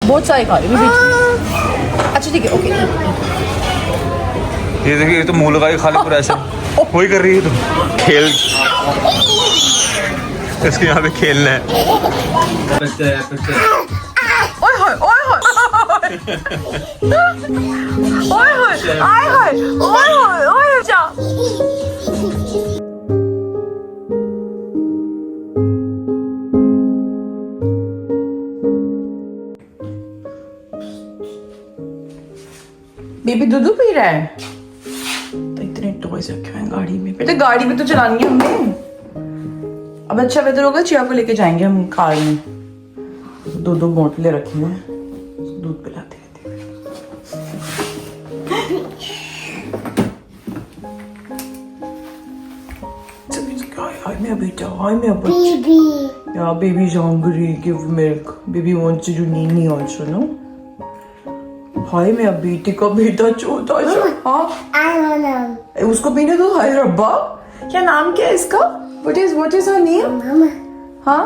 बहुत सारे खा रही हूँ। अच्छा ठीक है, ओके। ये देखिए, ये तो मुंह लगा के खा ले पूरा ऐसे। वही कर रही है तो खेल, इसके यहाँ पे खेलना है। ओए होए ओए होए ओए होए आए हाय ओए होए ओए जा। बेबी दूध पी रहा है। तो इतने टॉयज रखे हुए हैं गाड़ी में। बेटा गाड़ी में तो चलानी है हमने। अब अच्छा वेदर होगा, चिया को लेके जाएंगे हम कार में। 2 बोतलें रखी हैं, दूध पिलाते रहते हैं। हाय मेरा बेटा, हाय मेरा बच्चा। Yeah, baby's hungry. Give milk. Baby wants to do nini also, no? हाय मेरा बेटे का बेटा छोटा सा। हाँ उसको पीने दो। हाय रब्बा, क्या नाम क्या है इसका? What is her name? हाँ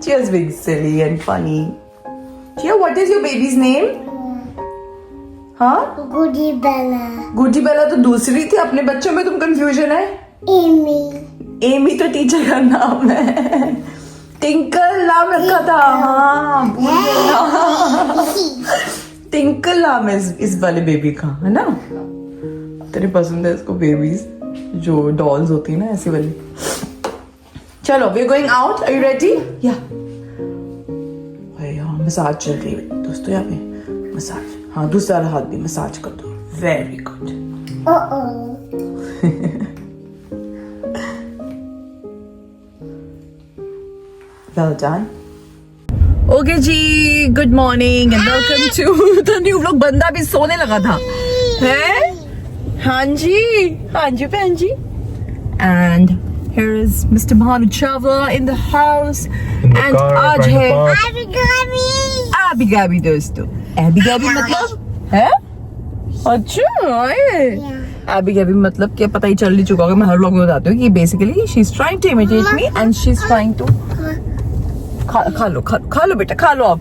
Cheers, being silly and funny. Chia, what is your baby's name? हाँ गुडी बेला। गुडी बेला तो दूसरी थी। अपने बच्चों में तुम कंफ्यूजन है। एमी। एमी तो टीचर का नाम है। टिंकल नाम रखा था। हाँ टिंकल नाम है इस वाले बेबी का, है ना? तेरे पसंद है इसको बेबीज, जो डॉल्स होती है ना ऐसी वाली। चलो we are going out. Are you ready? या मसाज चल रही है दोस्तों यहाँ पे। मसाज, हाँ दूसरा हाथ भी मसाज कर दो। Very good. Well done. Okay जी, good morning and welcome to the new vlog. बंदा भी सोने लगा था है। हाँ जी बहन जी। And here is Mr. Bhanu Chawla in the house and आज है Abby दोस्तों। Abby मतलब है? अच्छा Abby मतलब क्या पता ही चल ही चुका होगा। मैं हर व्लॉग में बताती हूँ कि basically she's trying to imitate me and she's trying to खा लो बेटा, खा लो आप।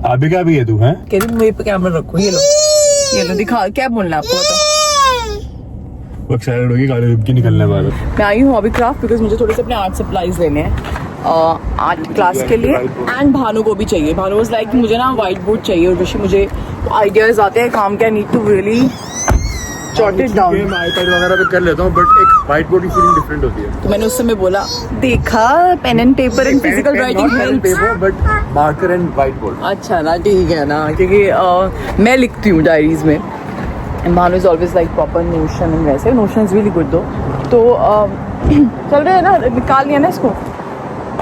अभी क्या भी है तू है? कह रही मेरे पे कैमरा रखो। ये लो दिखा, क्या बोलना आपको? वो एक्साइटेड होगी गाड़ी रुक के निकलने वाला। मैं आई हूँ हॉबी क्राफ्ट बिकॉज मुझे थोड़े से अपने आर्ट सप्लाईज लेने हैं आर्ट क्लास के लिए। एंड भानु को भी चाहिए। भानु वाज लाइक मुझे ना व्हाइट बोर्ड चाहिए और ऋषि मुझे आइडियाज आते हैं काम के। I need to really jot it down. मैं आईपैड वगैरह पे कर लेता हूँ बट एक व्हाइट बोर्ड की फीलिंग डिफरेंट होती है। तो मैंने उस समय बोला देखा pen and paper and physical writing helps but marker and white board. अच्छा ना, ठीक है ना, क्योंकि मैं लिखती हूँ डायरीज में। And Bhanu is always like proper notion and वैसे नोशन इज रियली गुड दो। तो चल रहे हैं ना, निकाल लिया ना इसको।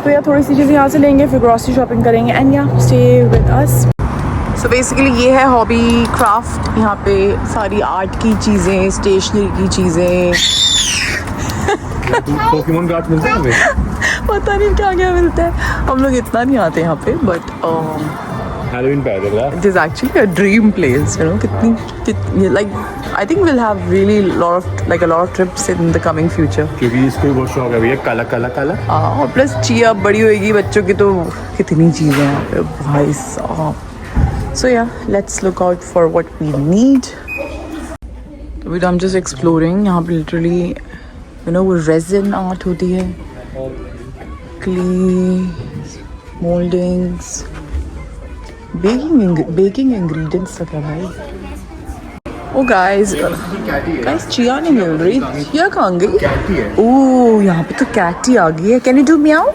तो यार थोड़ी सी चीज़ें यहाँ से लेंगे, फिर ग्रॉसरी शॉपिंग करेंगे एंड या stay with us. So basically ये है हॉबी क्राफ्ट। यहाँ पे सारी आर्ट की चीज़ें, स्टेशनरी की चीज़ें। पोकेमॉन कार्ड्स मिलते हैं हमें? पता नहीं क्या मिलता है। हम लोग इतना नहीं आते यहाँ पे बट हैलोवीन पे आएगा। it is actually a dream place, you know. कितनी like I think we'll have really a lot of trips in the coming future. क्योंकि इसको बहुत शौक है भैया काला। और प्लस चिया बड़ी होएगी बच्चों की तो कितनी चीज़ें हैं यहाँ पे भाई साहब। So yeah, let's look out for what we need. तो अभी तो हम just exploring। यहाँ पे literally you know वो resin art होती है, clay moldings, baking ingredients लगा भाई। ओ गाइस चिया नहीं मिल रही। चिया कहाँ गई? ओह यहाँ पे तो कैटी आ गई है। कैन यू डू म्याऊ?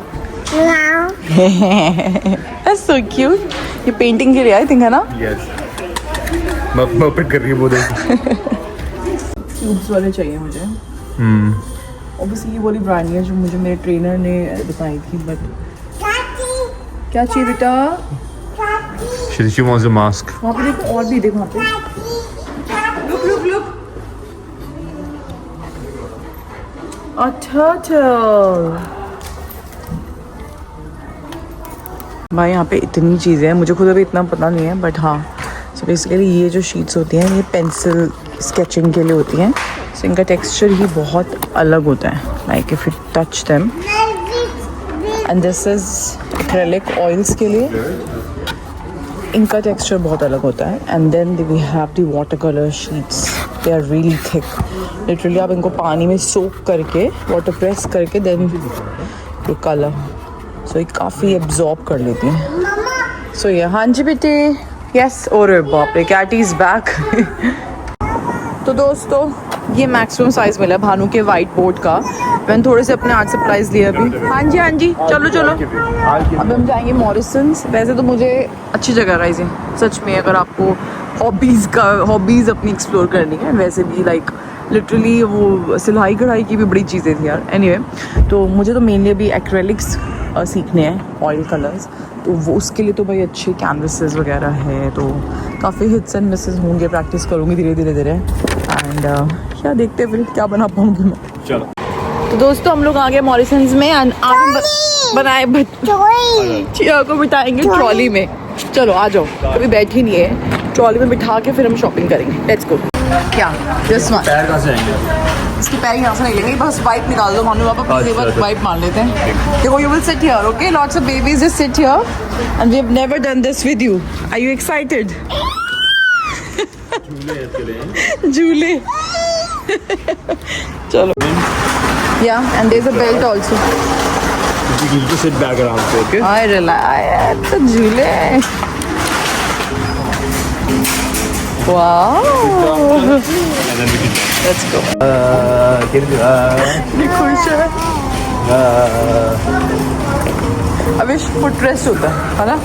That's so cute. ये पेंटिंग के लिए आई थिंक है ना? यस मैं पिक कर रही हूँ वो देख। क्यूब्स वाले चाहिए मुझे। ऑब्वियसली ये वाली ब्रांड है जो मुझे मेरे ट्रेनर ने बताई थी बट क्या चाहिए बेटा? She wants a mask. वहाँ पे देखो, और भी देखो वहाँ पे। Look. A turtle. भाई यहाँ पे इतनी चीज़ें हैं, मुझे खुद अभी इतना पता नहीं है बट हाँ। सो बेसिकली ये जो शीट्स होती हैं ये पेंसिल स्केचिंग के लिए होती हैं। सो तो इनका टेक्सचर ही बहुत अलग होता है. Like if you touch them. And this is acrylic oils के लिए इनका टेक्सचर बहुत अलग होता है. And then we have the water colour sheets. They are really thick. Literally आप इनको पानी में सोक करके वाटर प्रेस करके देन ये कलर सो ये काफ़ी एब्जॉर्ब कर लेती हैं. सो ये हाँ जी बेटे. यस. और बाप रे कैटी इज बैक. तो दोस्तों ये मैक्सिमम साइज मिला भानु के वाइट बोर्ड का. मैंने थोड़े से अपने आर्ट सप्लाइज लिए अभी. हाँ जी चलो चलो. अब हम जाएंगे मॉरिसन्स. वैसे तो मुझे अच्छी जगह राइजिंग सच में अगर आपको हॉबीज़ अपनी एक्सप्लोर करनी है. वैसे भी लाइक लिटरली वो सिलाई कढ़ाई की भी बड़ी चीज़ें थी यार. एनीवे तो मुझे तो मेनली अभी एक्रेलिक्स सीखने हैं ऑयल कलर्स. तो वो उसके लिए तो भाई अच्छे कैनवसेस वगैरह है. तो काफ़ी हिट्स एंड मिसेस होंगे. प्रैक्टिस करूँगी धीरे. एंड क्या देखते हैं फिर क्या बना पाऊँगी मैं. चलो. तो दोस्तों हम लोग आ गए मॉरिसन्स में. आज बनाए चिया को बिठाएंगे ट्रॉली में. चलो आ जाओ. कभी बैठी नहीं है. ट्रॉली में बिठा के फिर हम शॉपिंग करेंगे. Let's go. क्या जस्ट पैर कहाँ से आएंगे? इसकी पैर यहाँ से नहीं लेंगे. बस वाइप निकाल दो मानो पापा. प्लीज एक बार वाइप मार लेते हैं. देखो you will sit here. Okay lots of babies just sit here and we have never done this with you. Are you excited? झूले. चलो. Yeah and there is a belt also. You need to sit back around, okay? I relax. तो झूले. Wow. And then we can jump. Let's go. Get खुश है. अभी foot rest होता है ना.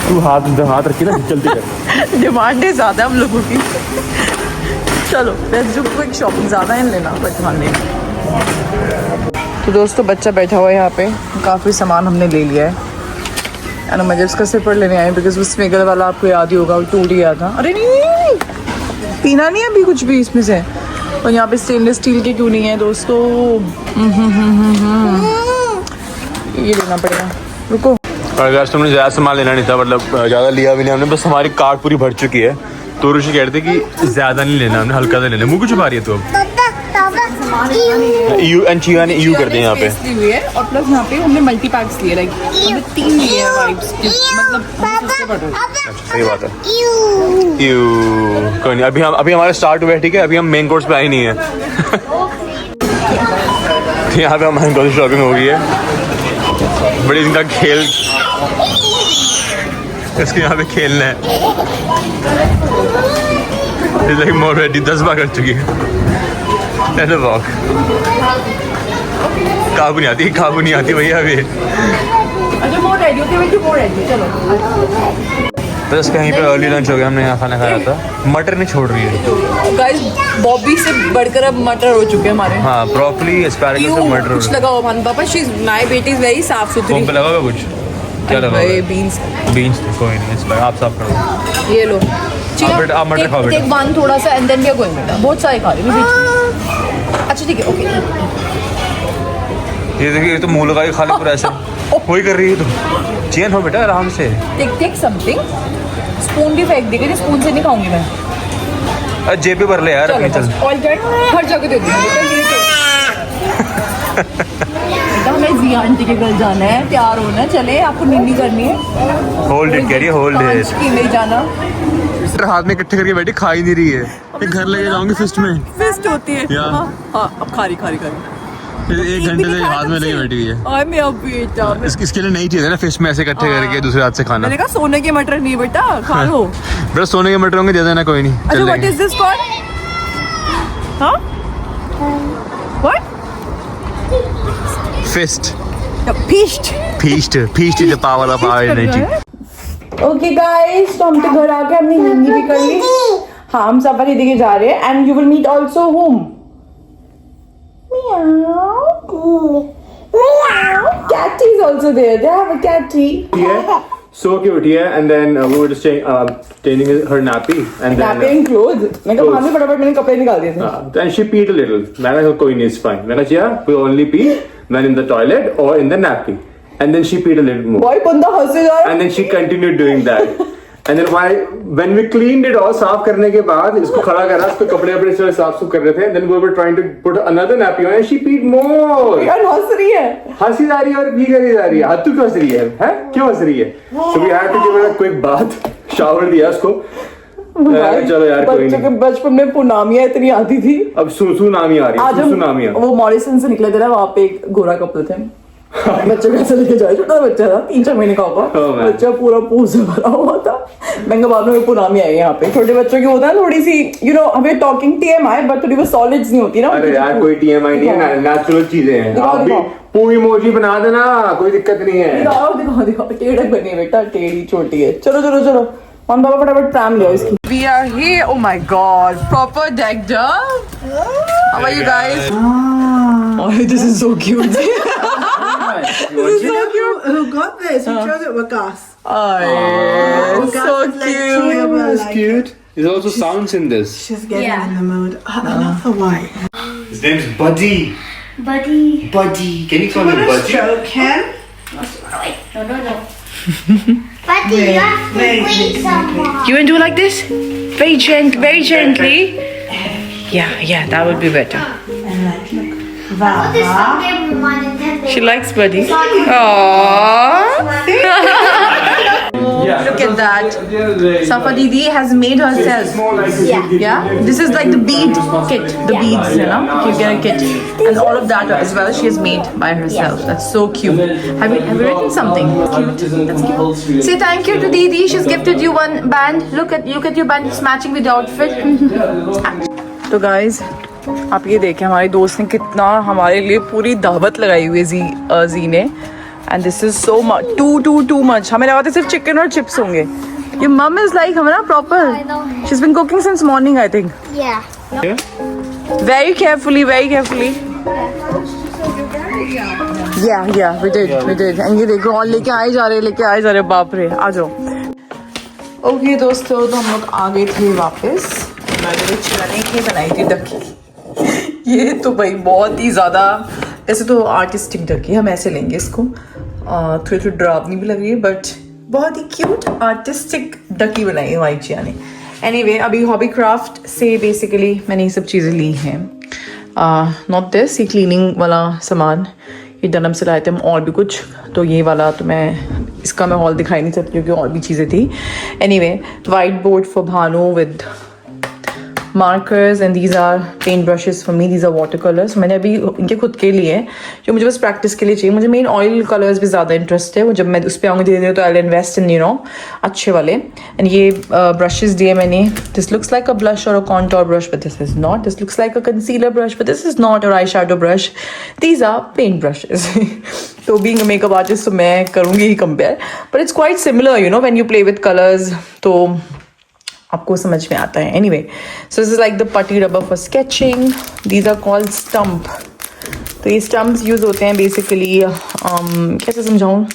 तू हाथ रखी ना चलती कर. डिमांडें ज़्यादा हम लोगों की. चलो लेट्स डू क्विक शॉपिंग. ज़्यादा है लेना बट हाँ लेना. तो दोस्तों बच्चा बैठा हुआ है यहाँ पे. काफ़ी सामान हमने ले लिया है. एंड मैं जब इसका सिपर लेने आई बिकॉज वो स्मेगल वाला आपको याद ही होगा वो टूट गया था. अरे नहीं पीना नहीं है अभी कुछ भी इसमें से. और यहाँ पे स्टेनलेस स्टील के क्यों नहीं है दोस्तों. ये लेना पड़ेगा. रुको. और अगर तुमने ज़्यादा सामान लेना नहीं था मतलब ज़्यादा लिया भी नहीं हमने. बस हमारी कार्ट पूरी भर चुकी है. तो ऋषि कह रहे थे कि ज़्यादा नहीं लेना हमने हल्का सा लेना. मुँह क्यों छुपा रही है तू अब? यू एंड चिया ने यू कर दिया यहाँ पे. हुई है. और प्लस यहाँ पे हमने मल्टी पैक्स लिए. लाइक हमने 3 लिए हैं वाइप्स. मतलब सस्ते पड़ रहे हैं. अच्छा सही बात है. कोई नहीं. अभी हमारा स्टार्ट हुआ है. ठीक है अभी हम मेन कोर्स पे आए नहीं है. यहाँ पे हमारी बहुत शॉपिंग हो गई है. बड़ी इनका खेल इसके यहाँ पे खेलना है. लाइक मोर रेडी 10 बार कर चुकी है. वॉक काबू नहीं आती भैया अभी. अच्छा more ready. Okay wait more ready. चलो. बस कहीं पे अर्ली लंच हो गया. हमने यहाँ खाना खाया था. मटर नहीं छोड़ रही है गाइस. बॉबी से बढ़कर अब मटर हो चुके हैं हमारे. हाँ ब्रोकली एस्पैरागस से मटर. कुछ लगा हो भानु पापा. शी इज माय बेटी इज वेरी साफ सुथरी. मुंह पे लगा होगा कुछ. क्या लगा होगा? बीन्स कोई नहीं. आप साफ करो. ये लो. आप मटर खाओ बेटा. टेक वन थोड़ा सा and then we are going बेटा. बहुत सारे खा रही हूं. अच्छा ठीक है ओके. ये देखिए ये तो मुंह लगा के खा ले पूरा ऐसे. वही कर रही है तो चैन हो बेटा आराम से. Take something. स्पून भी फेंक देगी. स्पून से नहीं खाऊंगी मैं. जेब पे भर ले यार अपनी. चल ऑयल कैट हर जगह दे दूंगी. हमें जी आंटी के घर जाना है. तैयार होना है. चले आपको नींदी करनी है. होल्ड इट करिए. Hold it. नहीं जाना. हाथ में इकट्ठे करके बैठी खा ही नहीं रही है. ये घर लेके जाऊंगी फिस्ट में. फिस्ट होती है. हाँ अब खारी 1 घंटे से हाथ में लेके बैठी हुई है. और मैं अब बेटा इसके लिए नहीं चाहिए ना फिस्ट में ऐसे इकट्ठे करके दूसरे हाथ से खाना. मैंने कहा सोने के मटर नहीं बेटा खा लो. बेटा सोने के मटर होंगे दे देना कोई नहीं. अच्छा व्हाट इज दिस कॉल्ड. हाँ what. Fist. Feast is the power of our energy. Okay guys तो हम तो घर आके हमने हिंदी भी कर ली. हाँ हम सफर दीदी के जा रहे हैं. And you will meet also home. Catty is also there. They have a catty. Yeah, so cute. Yeah, and then we were just changing her nappy, and Nappy and clothes. मैं कहा भाभी फटाफट मैंने कपड़े निकाल दिए थे. Then she peed a little. मैंने कहा कोई नहीं, it's fine. मैंने कहा yeah, we only pee when in the toilet or in the nappy. And then she peed a little more. Boy बंदा हंसे जा रहा है. And then she continued doing that. And then when we cleaned it all, साफ करने के बाद इसको खड़ा करा, इस पे कपड़े अपने से साफ कर रहे थे. Then we were trying to put another nappy on and she peed more. यार हंस रही है. हंसी जा रही है और पी करी जा रही है. हद तक हंस रही है, हैं? क्यों हंस रही है? So we had to give her a quick bath, shower दिया उसको. चलो यार कोई बच्चों के नहीं. बचपन में पुनामिया इतनी आती थी. अब सुसु नामी आ रही है. आज सुसु नामी हम वो मॉरिसन से निकले थे ना, वहाँ पे एक गोरा कपल थे. बच्चे को ऐसे लेके जाए, छोटा बच्चा था 3-4 महीने का होगा. बच्चा पूरा पूछ से भरा हुआ था. मैंने बाद में पुनामी आई यहाँ पे. छोटे बच्चों की होता है थोड़ी सी, यू नो, हमें टॉकिंग TMI बट थोड़ी वो सॉलिड्स नहीं होती ना. अरे यार कोई TMI नहीं है, नेचुरल चीजें हैं. आप भी पू इमोजी बना देना, कोई दिक्कत नहीं है. दिखाओ दिखाओ दिखाओ. टेढ़ी बनी है बेटा, टेढ़ी छोटी है. चलो चलो चलो, वन बाबा फटाफट ट्राम ले इसकी. We are here. Oh my God, proper decked up. How are you guys? Oh, this is so cute. This is so cute. Who got this? Who chose it with Gus? Oh, so cute. That's Cute. There's also sounds in this. She's getting in the mood. I love the white. His name's Buddy. Buddy. Buddy. Can you call him Wanna Buddy? stroke him? No. Buddy, you have to wait someone. You want to do like this? Very gently. Yeah, that would be better. And like, look. Oh, this Vava. one gave me my Nintendo. She likes Buddy. Aww. Look at that. Safa Didi has made herself. Yeah, this is like the bead kit, the beads, you know. You get a kit, and all of that as well. She has made by herself. That's so cute. Have you written something? Cute. That's cute. Say thank you to Didi. She's gifted you one band. Look at your band. It's matching with the outfit. तो guys, आप ये देखें हमारी दोस्त ने कितना हमारे लिए पूरी दावत लगाई हुई है जी ने. And this is so much too much. हमें लगा था सिर्फ चिकन और चिप्स होंगे. योर मम इज लाइक हमारा proper. She is been cooking since morning I think. Yeah. Very carefully. Yeah we did. And ये देखो और लेके आए जा रहे. बाप रे, आ जाओ. ओके दोस्तों, तो हम लोग आ गए थे वापस. मैंने चने की बनाई थी डकी. ये तो भाई बहुत ही ज़्यादा, ऐसे तो आर्टिस्टिक डकी, हम ऐसे लेंगे इसको. थोड़ी डरावनी भी लग रही है बट बहुत ही क्यूट आर्टिस्टिक डकी बनाई है हमारी चिया ने. एनीवे, अभी हॉबी क्राफ्ट से बेसिकली मैंने ये सब चीज़ें ली हैं. नॉट दिस, ये क्लीनिंग वाला सामान ये डनम से लाए थे हम, और भी कुछ. तो ये वाला तो मैं इसका मैं हॉल दिखाई नहीं सकती क्योंकि और भी चीज़ें थी. Anyway, white board for Bhanu with markers and these are paint brushes for me. These are watercolors. मैंने अभी इनके खुद के लिए जो मुझे बस प्रैक्टिस के लिए चाहिए. मुझे मेन ऑयल कलर्स भी ज़्यादा इंटरेस्ट है. वो जब मैं उस पर आऊँगी धीरे तो I invest in, you know, अच्छे वाले. एंड ये ब्रशेस दिए मैंने. This looks like a blush और a contour brush but this is not. This looks like a concealer brush but this is not. और eye shadow brush. These are paint brushes. तो being a makeup artist तो मैं करूँगी ही compare, but it's quite similar, you know, when you play with colours तो आपको समझ में आता है. Anyway, so this is like the putty rubber for sketching. These are called stump. तो ये स्टम्प्स यूज़ होते हैं बेसिकली कैसे समझाऊँ,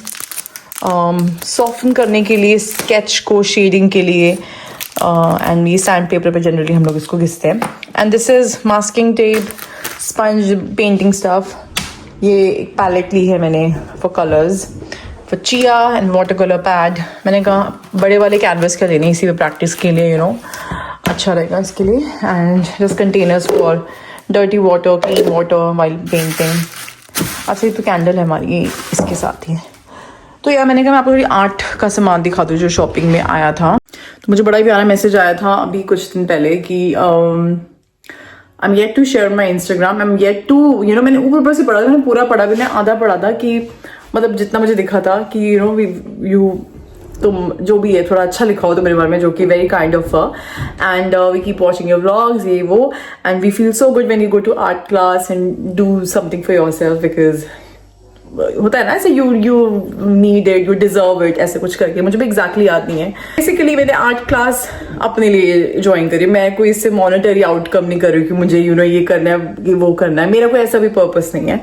सॉफ्टन करने के लिए, स्केच को शेडिंग के लिए. एंड ये सैंड पेपर पे जनरली हम लोग इसको घिसते हैं. And this is masking tape, sponge, painting stuff. ये एक पैलेट ली है मैंने for colours, for chia and water colour pad. मैंने कहा बड़े वाले कैनवस का लेने इसी पे प्रैक्टिस के लिए, यू नो, अच्छा रहेगा इसके लिए. And just containers for dirty water, clean water while painting. अच्छा, ये तो कैंडल है हमारी, ये इसके साथ ही है. तो यार मैंने कहा मैं आपको थोड़ी आर्ट का सामान दिखा दूँ जो शॉपिंग में आया था. तो मुझे बड़ा ही प्यारा मैसेज आया था अभी कुछ दिन पहले कि I am yet to share my Instagram. I am yet to, you know, मैंने ऊपर से पढ़ा था, मैंने पूरा पढ़ा भी नहीं, आधा पढ़ा था कि मतलब जितना मुझे दिखा था कि यू नो यू तुम जो भी है थोड़ा अच्छा लिखा हो तो मेरे बारे में, जो कि very kind of and we keep watching your vlogs, ये वो, and we feel so good when you go to art class and do something for yourself, because होता है ना ऐसे you need it, you deserve it, ऐसे कुछ करके. मुझे भी एग्जैक्टली याद नहीं है. बेसिकली मैंने आर्ट क्लास अपने लिए ज्वाइन करी. मैं कोई इससे मॉनिटरी आउटकम नहीं कर रही कि मुझे यू नो ये करना है कि वो करना है. मेरा कोई ऐसा भी पर्पस नहीं है.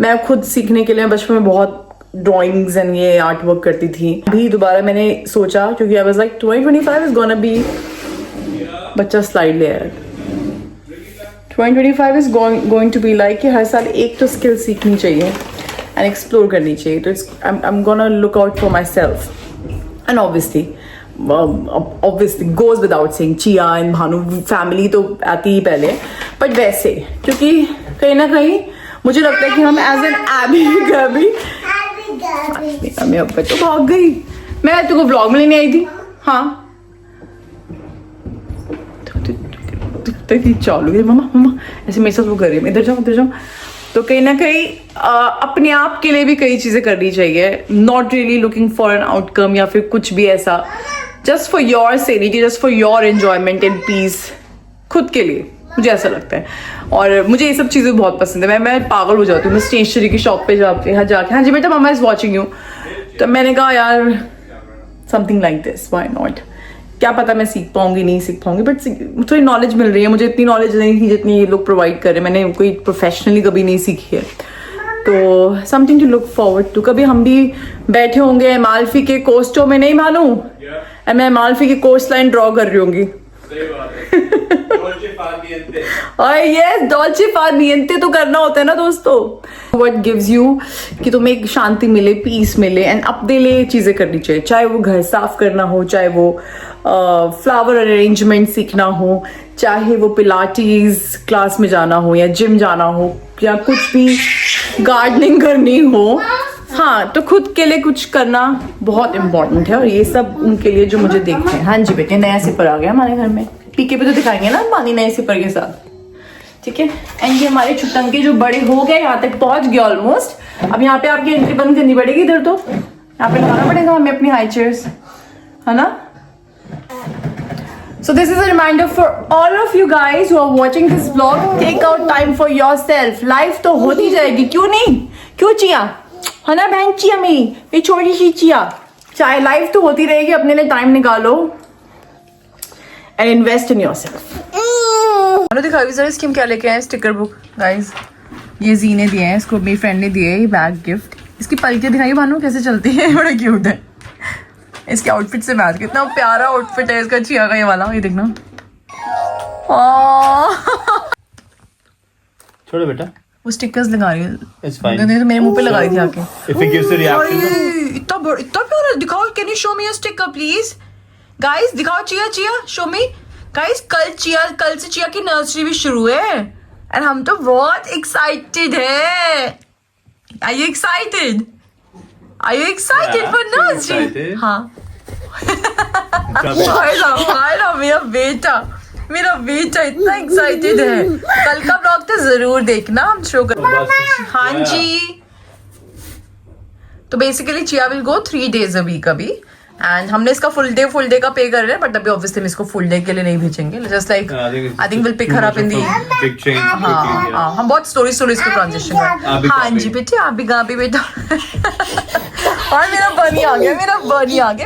मैं खुद सीखने के लिए बचपन में बहुत ड्राइंग्स एंड ये आर्ट वर्क करती थी. अभी दोबारा मैंने सोचा क्योंकि I was like 2025 is gonna be, बच्चा स्लाइड ले आया, 2025 is going to be like कि हर साल एक तो स्किल सीखनी चाहिए एंड एक्सप्लोर करनी चाहिए. तो I am gonna look out for my self. And obviously obviously goes without saying, chia and Bhanu family तो आती ही पहले, बट वैसे क्योंकि कहीं ना कहीं मुझे लगता है कि हम एज एन एबी गैबी मैं अब तो भाग गई, मैं तुमको व्लॉग में लेने आई थी। हाँ चालू है मम्मा मम्मा ऐसे मेरे साथ वो कर रही है, इधर जाओ इधर जाओ। तो कहीं ना कहीं अपने आप के लिए भी कई चीजें करनी चाहिए, not really looking for an outcome या फिर कुछ भी ऐसा, just for your sanity, just for your enjoyment and peace, खुद के लिए, मुझे ऐसा लगता है। और मुझे ये सब चीजें बहुत पसंद है, मैं पागल हो जाती हूँ। मैं स्टेशनरी की शॉप पे जाके हाँ जी बेटा मम्मा इज वॉचिंग यू, तो मैंने कहा यार something like this, why not. क्या पता मैं सीख पाऊंगी नहीं सीख पाऊंगी, बट थोड़ी नॉलेज मिल रही है मुझे। इतनी नॉलेज नहीं थी जितनी ये लोग प्रोवाइड कर रहे हैं, मैंने कोई प्रोफेशनली कभी नहीं सीखी है, तो something to look forward to. कभी हम भी बैठे होंगे अमाल्फी के कोस्टों में, नहीं मानू मैं अमाल्फी की कोस्ट लाइन ड्रॉ कर रही होंगी। यस डॉल्चे फार नियंते तो करना होता है ना दोस्तों। व्हाट गिव्स यू कि तुम्हें एक शांति मिले, पीस मिले, एंड अपने लिए चीजें करनी चाहिए, चाहे वो घर साफ करना हो, चाहे वो फ्लावर अरेंजमेंट सीखना हो, चाहे वो पिलाटीज क्लास में जाना हो या जिम जाना हो या कुछ भी गार्डनिंग करनी हो। हाँ तो खुद के लिए कुछ करना बहुत इम्पोर्टेंट है, और ये सब उनके लिए जो मुझे देखते हैं। हाँ जी बेटे नया सिपर आ गया हमारे घर में, पीके पे तो दिखाएंगे ना पानी नए सिपर के साथ, ठीक है। एंड ये हमारे छुटंके जो बड़े हो गए, यहाँ तक पहुंच गए ऑलमोस्ट। अब यहाँ पे आपकी एंट्री बंद करनी पड़ेगी, इधर तो यहाँ पे लगाना पड़ेगा हमें अपनी हाई चेयर्स, है ना। So this is a reminder for all of you guys who are watching this vlog, take out time for yourself. Life तो होती जाएगी, क्यों नहीं, क्यों चिया, है ना बहन चिया मेरी छोटी सी चिया, चाहे लाइफ तो होती रहेगी, अपने लिए टाइम निकालो and invest in yourself. Hello दिखाइए जरा इसकी हम क्या लेके आए, स्टिकर बुक गाइस, ये जी ने दिए हैं इसको, मेरी फ्रेंड ने दिए ये बैग गिफ्ट। इसकी पलके दिखाइए भानु कैसे चलती है, बड़ा क्यूट है, इसके आउटफिट से मैच, कितना प्यारा आउटफिट है इसका चिया का ये वाला, ये देखना। छोड़ो बेटा, वो स्टिकर्स लगा रही है, It's fine. नहीं तो मेरे मुंह पे लगा रही थी आके। If it gives a reaction, इतना प्यारा दिखाओ, can you show me your sticker please guys, दिखाओ Chia Chia show me guys. कल से चिया की नर्सरी भी शुरू है एंड हम तो बहुत एक्साइटेड है। Are you excited, are you excited for nursery? हाँ मेरा बेटा इतना एक्साइटेड है, कल का ब्लॉग तो जरूर देखना, हम शो कर। हाँ जी तो basically chia will go 3 days a week अभी, एंड हमने इसका फुल डे का पे कर रहे हैं, बट अभी ऑब्वियसली हम इसको फुल डे के लिए नहीं भेजेंगे, just like I think will pick her up in the. हाँ हम बहुत स्टोरीज पे ट्रांजिशन है। हाँ जी बेटे आप भी गा भी बेटा। और मेरा बनी आ गया,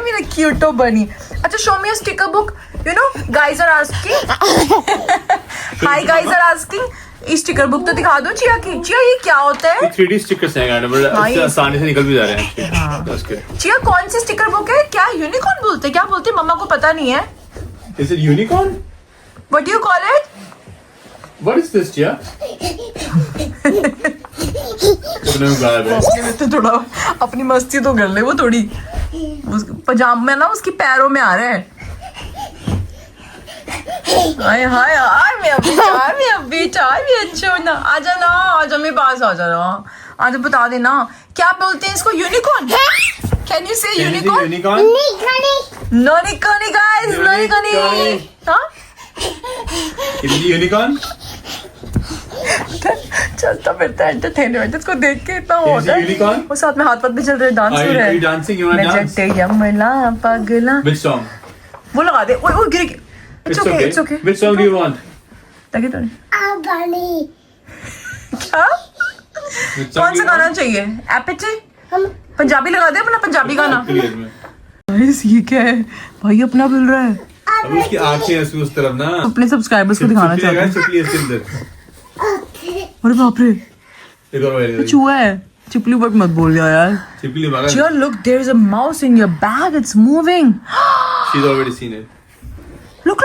मेरा क्यूटो बनी। अच्छा show me a sticker book, you know guys are asking, hi guys are asking, इस स्टिकर बुक तो दिखा दो चिया की। चिया ये क्या होता है? 3D स्टिकर्स हैं गाइस, बट आसानी से निकल भी जा रहे हैं। चिया कौन सी स्टिकर बुक है, क्या यूनिकॉर्न बोलते हैं, क्या बोलते हैं, मम्मा को पता नहीं है। Is it unicorn? What do you call it? What is this, Chia? तो थोड़ा अपनी मस्ती तो कर ले, वो थोड़ी पजामा ना उसकी पैरों में आ रहा है। हाय हाय हाय मेरा बेटा अच्छा ना, आजा मेरे पास आजा बता देना क्या बोलते हैं इसको, unicorn? Can you say unicorn? No निकॉनी गाइस, नो निकॉनी। हाँ यूनिकॉर्न चलता फिरता एंटरटेनमेंट, इसको देख के इतना होता है। वो साथ में हाथ भी चल रहे, डांस हो रहा है। dancing? You wanna dance? यमला पगला, Which song? वो लगा दे। ओए गिर गया। It's okay. Which song do you want? ताकि तो क्या Which song कौन do सा you गाना want? चाहिए? एपिचे पंजाबी लगा दे, अपना पंजाबी गाना। Clear में। गाइस ये क्या है भाई, अपना बोल रहा है। अब उसकी आंखें हैं उस तरफ ना, अपने सब्सक्राइबर्स को दिखाना चाहता है। चिपली है इसके अंदर। अरे बाप रे इधर वाले चूहा है, चिपली बट मत बोल यार। चिपली भागा। Chia, look, there is a mouse in your bag. It's moving. She's already seen it. Look.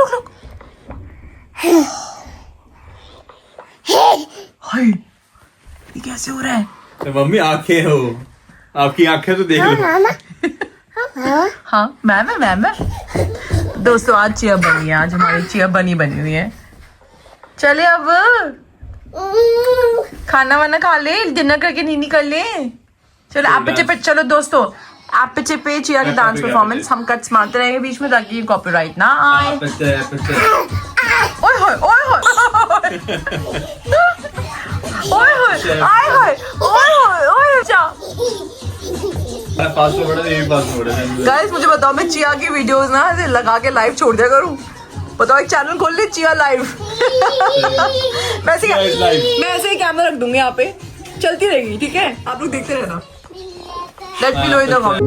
हाय ये कैसे हो रहा है? तो मम्मी आंखें हो, आपकी आंखें तो देख लो। हाँ मैम दोस्तों आज चिया बनी है, आज हमारी चिया बनी हुई है। चले अब खाना वाना खा ले, डिनर करके नीनी कर ले। चलो आप पे चलो दोस्तों, आप पे चिया की डांस परफॉर्मेंस हम कट्स मारते रहेंगे बीच में ताकि कॉपीराइट ना आए। ओए होए ओए होए ओए होए आए होए ओए होए ओए चा गाइस मुझे बताओ, मैं चिया की वीडियोस ना ऐसे लगा के लाइव छोड़ दिया करूं? बताओ, एक चैनल खोल ले चिया लाइव। मैं ऐसे ही कैमरा रख दूंगी यहाँ पे, चलती रहेगी, ठीक है? आप लोग देखते रहना। Let me know in the comment.